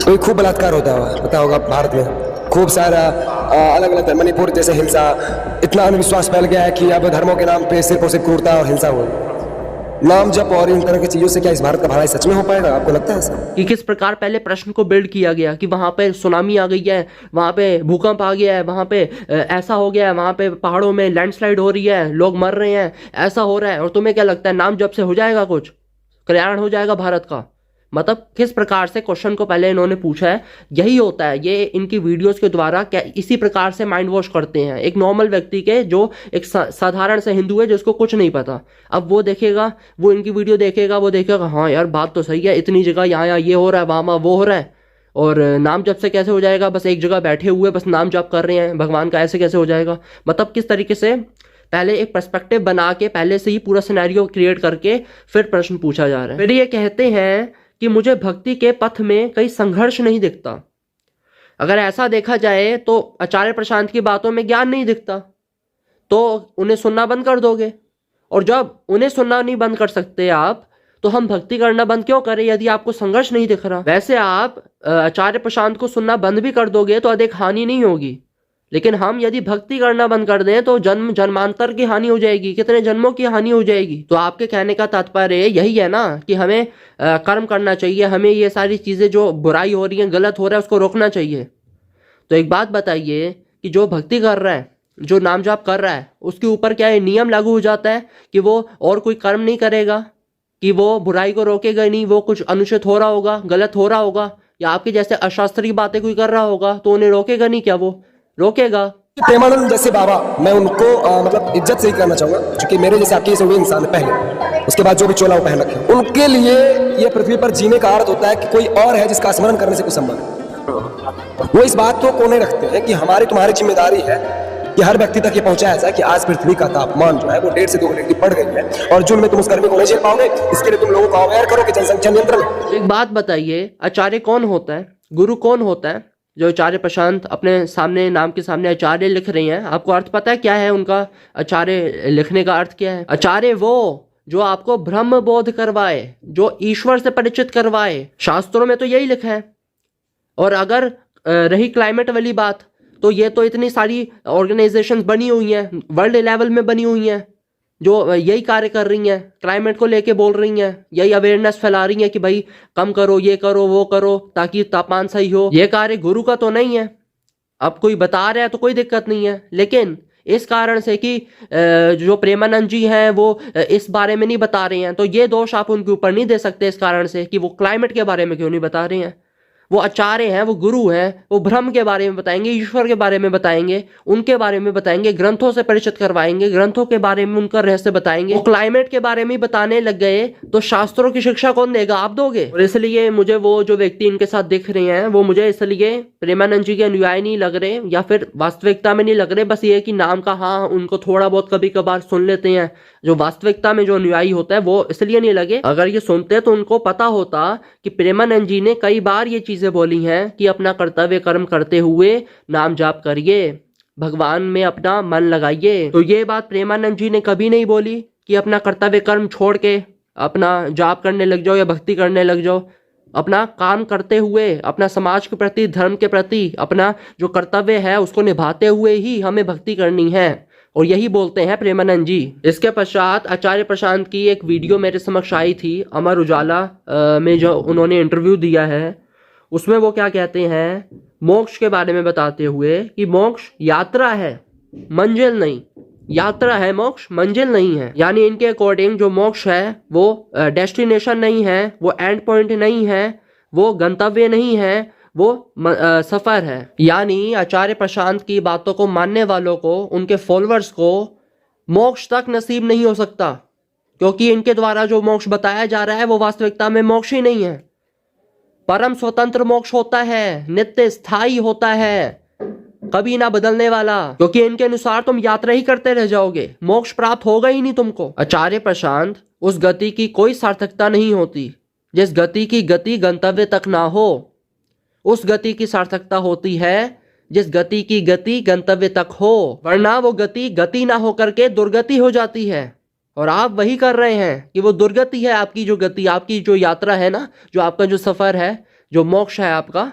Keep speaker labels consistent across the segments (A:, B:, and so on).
A: कोई खूब बलात्कार होता है, पता होगा भारत में खूब सारा अलग अलग मणिपुर जैसे हिंसा, इतना अंधविश्वास फैल गया है कि अब धर्मों के नाम पे सिर्फ और सिर्फ क्रूरता और हिंसा हो, नाम जप और इन तरह की चीजों से क्या इस भारत का भलाई सच में हो पाएगा? आपको लगता है ऐसा?
B: कि किस प्रकार पहले प्रश्न को बिल्ड किया गया कि वहां पे सुनामी आ गई है, वहां पे भूकंप आ गया है, वहां पे ऐसा हो गया है, वहां पे पहाड़ों में लैंडस्लाइड हो रही है, लोग मर रहे हैं, ऐसा हो रहा है, और तुम्हें क्या लगता है नाम जप से हो जाएगा, कुछ कल्याण हो जाएगा भारत का? मतलब किस प्रकार से क्वेश्चन को पहले इन्होंने पूछा है, यही होता है। ये इनकी वीडियोस के द्वारा क्या इसी प्रकार से माइंड वॉश करते हैं एक नॉर्मल व्यक्ति के, जो एक साधारण से हिंदू है जिसको कुछ नहीं पता। अब वो देखेगा, वो इनकी वीडियो देखेगा, वो देखेगा हाँ यार बात तो सही है, इतनी जगह यहाँ यहाँ ये हो रहा है, वहाँ वो हो रहा है, और नाम जप से कैसे हो जाएगा? बस एक जगह बैठे हुए बस नाम जप कर रहे हैं भगवान का, ऐसे कैसे हो जाएगा? मतलब किस तरीके से पहले एक पर्सपेक्टिव बना के पहले से ही पूरा सिनेरियो क्रिएट करके फिर प्रश्न पूछा जा रहा है। फिर ये कहते हैं कि मुझे भक्ति के पथ में कई संघर्ष नहीं दिखता। अगर ऐसा देखा जाए तो आचार्य प्रशांत की बातों में ज्ञान नहीं दिखता, तो उन्हें सुनना बंद कर दोगे, और जब उन्हें सुनना नहीं बंद कर सकते आप, तो हम भक्ति करना बंद क्यों करें यदि आपको संघर्ष नहीं दिख रहा? वैसे आप आचार्य प्रशांत को सुनना बंद भी कर दोगे तो अधिक हानि नहीं होगी, लेकिन हम यदि भक्ति करना बंद कर दें तो जन्म जन्मांतर की हानि हो जाएगी, कितने जन्मों की हानि हो जाएगी। तो आपके कहने का तात्पर्य यही है ना कि हमें कर्म करना चाहिए, हमें ये सारी चीज़ें जो बुराई हो रही हैं, गलत हो रहा है, उसको रोकना चाहिए। तो एक बात बताइए कि जो भक्ति कर रहा है, जो नाम जाप कर रहा है, उसके ऊपर क्या ये नियम लागू हो जाता है कि वो और कोई कर्म नहीं करेगा, कि वो बुराई को रोकेगा नहीं, वो कुछ अनुचित हो रहा होगा, गलत हो रहा होगा, या आपके जैसे अशास्त्रीय बातें कोई कर रहा होगा तो उन्हें रोकेगा नहीं? क्या वो रोकेगा?
A: प्रेमानंद जैसे बाबा, मैं उनको मतलब इज्जत से ही कहना चाहूंगा, क्योंकि मेरे जैसे आपके हुए इंसान है पहले, उसके बाद जो भी चोला वो पहन रखे, उनके लिए ये पृथ्वी पर जीने का अर्थ होता है कि कोई और है जिसका स्मरण करने से कुछ संबंध। वो इस बात को नहीं रखते हैं कि हमारी तुम्हारी जिम्मेदारी है कि हर व्यक्ति तक ये पहुंचाया जाए कि आज पृथ्वी का तापमान जो है वो 1.5 से 2 डिग्री बढ़ गई है, और जून में तुम उस गर्मी को नहीं झेल पाओगे। इसके लिए तुम लोगों को अवेयर करो कि जनसंख्या नियंत्रण है।
B: एक बात बताइए, आचार्य कौन होता है, गुरु कौन होता है? जो आचार्य प्रशांत अपने सामने नाम के सामने आचार्य लिख रही हैं, आपको अर्थ पता है क्या है उनका? आचार्य लिखने का अर्थ क्या है? आचार्य वो जो आपको ब्रह्म बोध करवाए, जो ईश्वर से परिचित करवाए। शास्त्रों में तो यही लिखा है। और अगर रही क्लाइमेट वाली बात, तो ये तो इतनी सारी ऑर्गेनाइजेशंस बनी हुई हैं, वर्ल्ड लेवल में बनी हुई हैं, जो यही कार्य कर रही हैं, क्लाइमेट को लेके बोल रही हैं, यही अवेयरनेस फैला रही हैं कि भाई कम करो, ये करो, वो करो, ताकि तापमान सही हो। ये कार्य गुरु का तो नहीं है। अब कोई बता रहा है तो कोई दिक्कत नहीं है, लेकिन इस कारण से कि जो प्रेमानंद जी हैं वो इस बारे में नहीं बता रहे हैं, तो ये दोष आप उनके ऊपर नहीं दे सकते इस कारण से कि वो क्लाइमेट के बारे में क्यों नहीं बता रहे हैं। वो आचार्य हैं, वो गुरु हैं, वो ब्रह्म के बारे में बताएंगे, ईश्वर के बारे में बताएंगे, उनके बारे में बताएंगे, ग्रंथों से परिचित करवाएंगे, ग्रंथों के बारे में उनका रहस्य बताएंगे। वो क्लाइमेट के बारे में बताने लग गए तो शास्त्रों की शिक्षा कौन देगा? आप दोगे। और इसलिए मुझे वो जो व्यक्ति इनके साथ दिख रहे हैं वो मुझे इसलिए प्रेमानंद जी के अनुयायी नहीं लग रहे, या फिर वास्तविकता में नहीं लग रहे। बस ये कि नाम का हाँ उनको थोड़ा बहुत कभी कभार सुन लेते हैं, जो वास्तविकता में जो अनुयायी होता है वो इसलिए नहीं लगे। अगर ये सुनते तो उनको पता होता कि प्रेमानंद जी ने कई बार ये चीजें बोली हैं कि अपना कर्तव्य कर्म करते हुए नाम जाप करिए, भगवान में अपना मन लगाइए। तो ये बात प्रेमानंद जी ने कभी नहीं बोली कि अपना कर्तव्य कर्म छोड़ के अपना जाप करने लग जाओ या भक्ति करने लग जाओ। अपना काम करते हुए, अपना समाज के प्रति, धर्म के प्रति अपना जो कर्तव्य है उसको निभाते हुए ही हमें भक्ति करनी है, और यही बोलते हैं प्रेमानंद जी। इसके पश्चात आचार्य प्रशांत की एक वीडियो मेरे समक्ष आई थी, अमर उजाला में जो उन्होंने इंटरव्यू दिया है, उसमें वो क्या कहते हैं मोक्ष के बारे में बताते हुए कि मोक्ष यात्रा है, मंजिल नहीं। यात्रा है मोक्ष, मंजिल नहीं है। यानी इनके अकॉर्डिंग जो मोक्ष है वो डेस्टिनेशन नहीं है, वो एंड पॉइंट नहीं है, वो गंतव्य नहीं है, वो सफर है। यानी आचार्य प्रशांत की बातों को मानने वालों को, उनके फॉलोअर्स को मोक्ष तक नसीब नहीं हो सकता, क्योंकि इनके द्वारा जो मोक्ष बताया जा रहा है वो वास्तविकता में मोक्ष ही नहीं है। परम स्वतंत्र मोक्ष होता है, नित्य स्थायी होता है, कभी ना बदलने वाला, क्योंकि इनके अनुसार तुम यात्रा ही करते रह जाओगे, मोक्ष प्राप्त होगा ही नहीं तुमको। आचार्य प्रशांत, उस गति की कोई सार्थकता नहीं होती जिस गति की गति गंतव्य तक ना हो। उस गति की सार्थकता होती है जिस गति की गति गंतव्य तक हो, वरना वो गति गति ना होकर के दुर्गति हो जाती है। और आप वही कर रहे हैं कि वो दुर्गति है आपकी जो गति, आपकी जो यात्रा है ना, जो आपका जो सफर है, जो मोक्ष है आपका,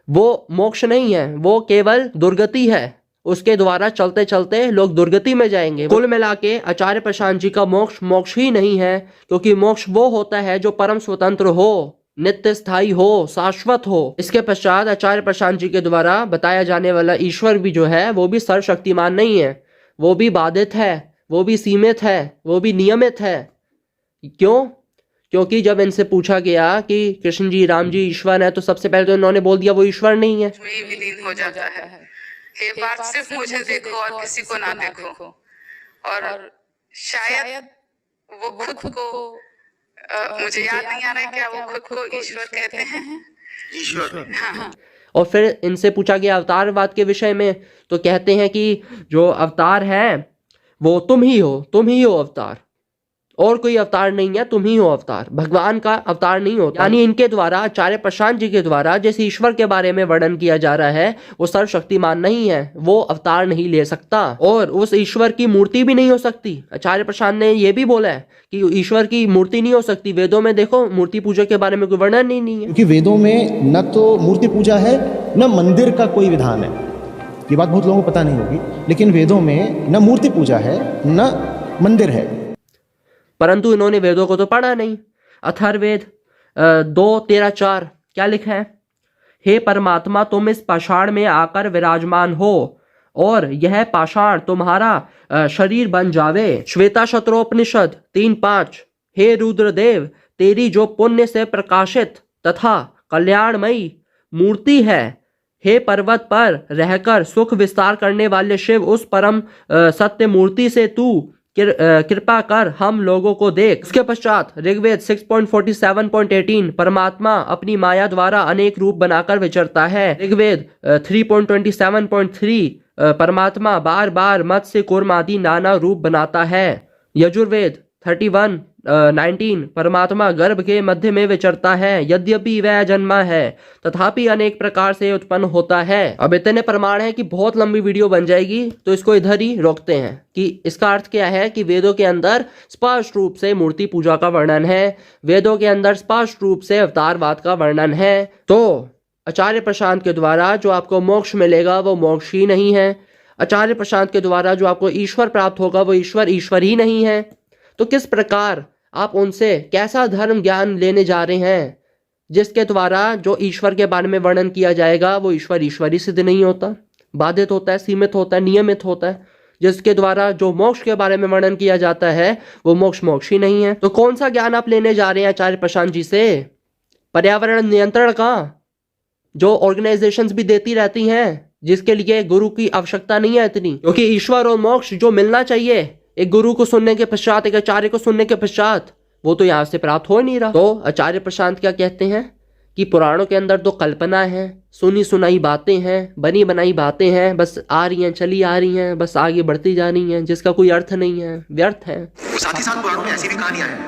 B: वो मोक्ष नहीं है, वो केवल दुर्गति है। उसके द्वारा चलते चलते लोग दुर्गति में जाएंगे। कुल मिला के आचार्य प्रशांत जी का मोक्ष मोक्ष ही नहीं है, क्योंकि मोक्ष वो होता है जो परम स्वतंत्र हो, नित्य स्थायी हो, शाश्वत हो। इसके पश्चात आचार्य प्रशांत जी के द्वारा बताया जाने वाला ईश्वर भी जो है वो भी सर्वशक्तिमान नहीं है, वो भी बाधित है, वो भी सीमित है, वो भी नियमित है। क्यों? क्योंकि जब इनसे पूछा गया कि कृष्ण जी राम जी ईश्वर है, तो सबसे पहले तो इन्होंने बोल दिया वो ईश्वर नहीं है।
C: में ही विलीन हो जाता है। हे पार्थ, सिर्फ मुझे देखो और किसी को ना देखो। और शायद वो खुद को मुझे याद नहीं आ रहा है क्या वो खुद को ईश्वर कहते हैं। ईश्वर, हाँ।
B: और फिर इनसे पूछा गया अवतारवाद के विषय में, तो कहते हैं कि जो अवतार है वो तुम ही हो अवतार, और कोई अवतार नहीं है, तुम ही हो अवतार। भगवान का अवतार नहीं होता। यानी इनके द्वारा, आचार्य प्रशांत जी के द्वारा जिस ईश्वर के बारे में वर्णन किया जा रहा है वो सर्वशक्तिमान नहीं है, वो अवतार नहीं ले सकता, और उस ईश्वर की मूर्ति भी नहीं हो सकती। आचार्य प्रशांत ने ये भी बोला है कि ईश्वर की मूर्ति नहीं हो सकती। वेदों में देखो मूर्ति पूजा के बारे में कोई वर्णन ही नहीं है,
D: क्योंकि वेदों में न तो मूर्ति पूजा है न मंदिर का कोई विधान है। ये बात बहुत लोगों को पता नहीं होगी, लेकिन वेदों में न मूर्ति पूजा है न मंदिर है।
B: परंतु इन्होंने वेदों को तो पढ़ा नहीं। अथर्ववेद 2:13-4 क्या लिखा है? हे परमात्मा, तुम इस पाषाण में आकर विराजमान हो और यह पाषाण तुम्हारा शरीर बन जावे। श्वेता शत्रोपनिषद 3:5। हे रुद्रदेव, तेरी जो पुण्य से प्रकाशित तथा कल्याणमयी मूर्ति है, हे पर्वत पर रहकर सुख विस्तार करने वाले शिव, उस परम सत्य मूर्ति से तू कृपा कर हम लोगों को देख। उसके पश्चात ऋग्वेद 6.47.18 परमात्मा अपनी माया द्वारा अनेक रूप बनाकर विचरता है। ऋग्वेद 3.27.3 परमात्मा बार बार मत्स्य कूर्म आदि नाना रूप बनाता है। यजुर्वेद 31:19 परमात्मा गर्भ के मध्य में विचरता है, यद्यपि वह जन्मा है तथापि अनेक प्रकार से उत्पन्न होता है। अब इतने प्रमाण है कि बहुत लंबी वीडियो बन जाएगी, तो इसको इधर ही रोकते हैं कि इसका अर्थ क्या है कि वेदों के अंदर स्पष्ट रूप से मूर्ति पूजा का वर्णन है, वेदों के अंदर स्पष्ट रूप से अवतारवाद का वर्णन है। तो आचार्य प्रशांत के द्वारा जो आपको मोक्ष मिलेगा वो मोक्ष ही नहीं है। आचार्य प्रशांत के द्वारा जो आपको ईश्वर प्राप्त होगा वो ईश्वर ही नहीं है। तो किस प्रकार आप उनसे कैसा धर्म ज्ञान लेने जा रहे हैं जिसके द्वारा जो ईश्वर के बारे में वर्णन किया जाएगा वो ईश्वर ही सिद्ध नहीं होता, बाधित होता है, सीमित होता है, नियमित होता है। जिसके द्वारा जो मोक्ष के बारे में वर्णन किया जाता है वो मोक्ष ही नहीं है। तो कौन सा ज्ञान आप लेने जा रहे हैं आचार्य प्रशांत जी से? पर्यावरण नियंत्रण का, जो ऑर्गेनाइजेशंस भी देती रहती हैं, जिसके लिए गुरु की आवश्यकता नहीं है इतनी, क्योंकि ईश्वर और मोक्ष जो मिलना चाहिए एक गुरु को सुनने के पश्चात, एक आचार्य को सुनने के पश्चात, वो तो यहाँ से प्राप्त हो नहीं रहा। तो आचार्य प्रशांत क्या कहते हैं कि पुराणों के अंदर तो कल्पना है, सुनी सुनाई बातें हैं, बनी बनाई बातें हैं, बस आ रही हैं, चली आ रही हैं, बस आगे बढ़ती जा रही हैं, जिसका कोई अर्थ नहीं है, व्यर्थ है।
E: साथ ही साथ पुराणों में ऐसी भी कहानियां हैं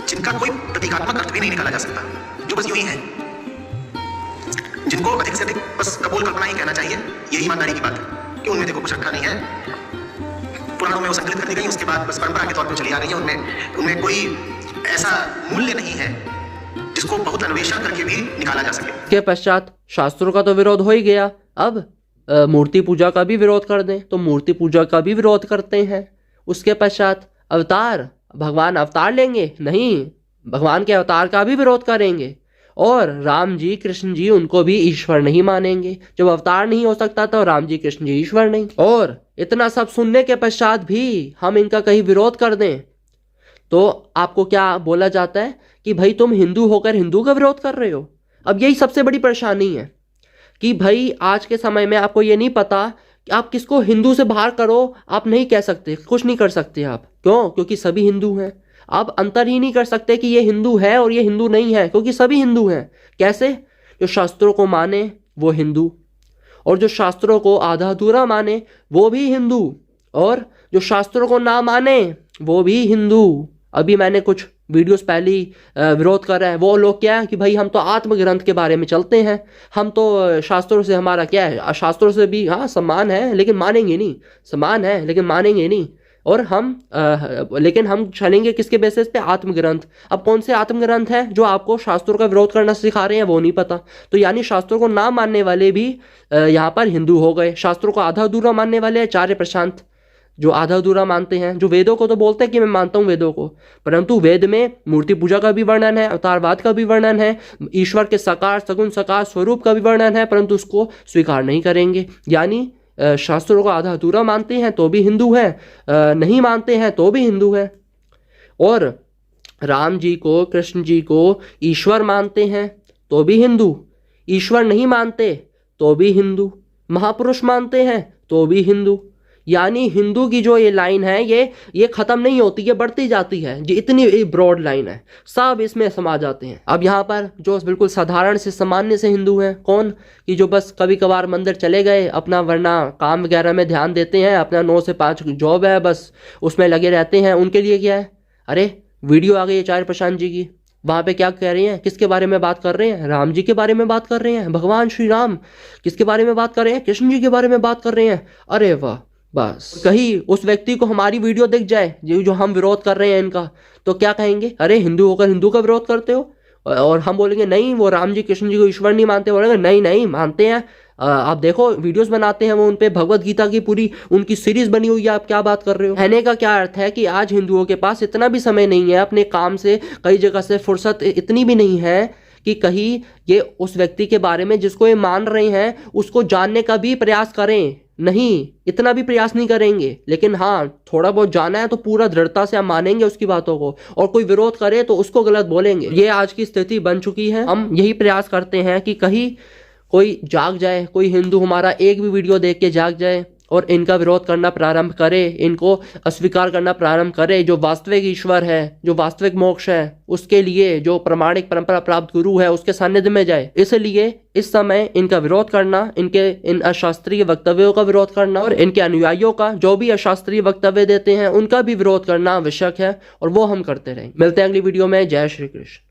E: जिनका कोई प्रतीकात्मक अर्थ भी नहीं निकाला जा सकता, जो बस यूं ही है, जिनको अधिक से अधिक बस कपोल कल्पना ही कहना चाहिए। यही ईमानदारी की बात है कि उनमें देखो कुछ रखा नहीं है, पुराणों में वो संकलित कर दी गई, उसके बाद बस परंपरा के तौर पर चली आ रही है। उनमें कोई ऐसा मूल्य नहीं है जिसको बहुत अन्वेषण करके भी निकाला जा सके।
B: के पश्चात शास्त्रों का तो विरोध हो ही गया, अब मूर्ति पूजा का भी विरोध कर दें तो मूर्ति पूजा का भी विरोध करते हैं। उसके पश्चात अवतार, भगवान अवतार लेंगे नहीं, भगवान के अवतार का भी विरोध करेंगे, और राम जी कृष्ण जी उनको भी ईश्वर नहीं मानेंगे। जब अवतार नहीं हो सकता तो राम जी कृष्ण जी ईश्वर नहीं। और इतना सब सुनने के पश्चात भी हम इनका कहीं विरोध कर दें तो आपको क्या बोला जाता है कि भाई तुम हिंदू होकर हिंदू का विरोध कर रहे हो। अब यही सबसे बड़ी परेशानी है कि भाई आज के समय में आपको ये नहीं पता कि आप किसको हिंदू से बाहर करो, आप नहीं कह सकते, कुछ नहीं कर सकते आप। क्यों? क्योंकि सभी हिंदू हैं। आप अंतर ही नहीं कर सकते कि ये हिंदू है और ये हिंदू नहीं है, क्योंकि सभी हिंदू हैं। कैसे? जो शास्त्रों को माने वो हिंदू, और जो शास्त्रों को आधा अधूरा माने वो भी हिंदू, और जो शास्त्रों को ना माने वो भी हिंदू। अभी मैंने कुछ वीडियोस पहले विरोध कर रहे हैं वो लोग, क्या है कि भाई हम तो आत्मग्रंथ के बारे में चलते हैं, हम तो शास्त्रों से हमारा क्या है, शास्त्रों से भी हाँ सम्मान है लेकिन मानेंगे नहीं, सम्मान है लेकिन मानेंगे नहीं। और लेकिन हम चलेंगे किसके बेसिस पे? आत्मग्रंथ। अब कौन से आत्मग्रंथ हैं जो आपको शास्त्रों का विरोध करना सिखा रहे हैं? वो नहीं पता। तो यानी शास्त्रों को ना मानने वाले भी यहाँ पर हिंदू हो गए। शास्त्रों को आधा अधूरा मानने वाले आचार्य प्रशांत, जो आधा अधूरा मानते हैं, जो वेदों को तो बोलते हैं कि मैं मानता हूँ वेदों को, परंतु वेद में मूर्ति पूजा का भी वर्णन है, अवतारवाद का भी वर्णन है, ईश्वर के साकार सगुण साकार स्वरूप का भी वर्णन है, परंतु उसको स्वीकार नहीं करेंगे। यानी शास्त्रों को आधा अधूरा मानते हैं तो भी हिंदू है, नहीं मानते हैं तो भी हिंदू है। और राम जी को, कृष्ण जी को ईश्वर मानते हैं तो भी हिंदू, ईश्वर नहीं मानते तो भी हिंदू, महापुरुष मानते हैं तो भी हिंदू। यानी हिंदू की जो ये लाइन है ये खत्म नहीं होती, ये बढ़ती जाती है। ये इतनी ब्रॉड लाइन है, सब इसमें समा जाते हैं। अब यहाँ पर जो बिल्कुल साधारण से सामान्य से हिंदू हैं, कौन कि जो बस कभी कभार मंदिर चले गए, अपना वरना काम वगैरह में ध्यान देते हैं, अपना 9 से 5 जॉब है बस उसमें लगे रहते हैं, उनके लिए क्या है? अरे वीडियो आ गई आचार्य प्रशांत जी की, वहाँ पे क्या कह रही हैं? किसके बारे में बात कर रहे हैं? राम जी के बारे में बात कर रहे हैं, भगवान श्री राम। किसके बारे में बात कर रहे हैं? कृष्ण जी के बारे में बात कर रहे हैं। अरे वाह, बस कहीं उस व्यक्ति को हमारी वीडियो दिख जाए जो हम विरोध कर रहे हैं इनका, तो क्या कहेंगे? अरे हिंदू होकर हिंदू का विरोध करते हो। और हम बोलेंगे नहीं वो राम जी कृष्ण जी को ईश्वर नहीं मानते, बोलेंगे नहीं नहीं मानते हैं, आप देखो वीडियोस बनाते हैं वो, उन पे भगवत गीता की पूरी उनकी सीरीज बनी हुई है, आप क्या बात कर रहे हो? कहने का क्या अर्थ है कि आज हिंदुओं के पास इतना भी समय नहीं है, अपने काम से कई जगह से फुर्सत इतनी भी नहीं है कि कहीं ये उस व्यक्ति के बारे में जिसको ये मान रहे हैं उसको जानने का भी प्रयास करें। नहीं, इतना भी प्रयास नहीं करेंगे, लेकिन हाँ थोड़ा बहुत जाना है तो पूरा दृढ़ता से हम मानेंगे उसकी बातों को, और कोई विरोध करे तो उसको गलत बोलेंगे। ये आज की स्थिति बन चुकी है। हम यही प्रयास करते हैं कि कहीं कोई जाग जाए, कोई हिंदू हमारा एक भी वीडियो देख के जाग जाए और इनका विरोध करना प्रारंभ करे, इनको अस्वीकार करना प्रारंभ करे। जो वास्तविक ईश्वर है, जो वास्तविक मोक्ष है, उसके लिए जो प्रमाणिक परंपरा प्राप्त गुरु है उसके सानिध्य में जाए। इसलिए इस समय इनका विरोध करना, इनके इन अशास्त्रीय वक्तव्यों का विरोध करना और इनके अनुयायियों का जो भी अशास्त्रीय वक्तव्य देते हैं उनका भी विरोध करना आवश्यक है, और वो हम करते रहेंगे। मिलते हैं अगली वीडियो में। जय श्री कृष्ण।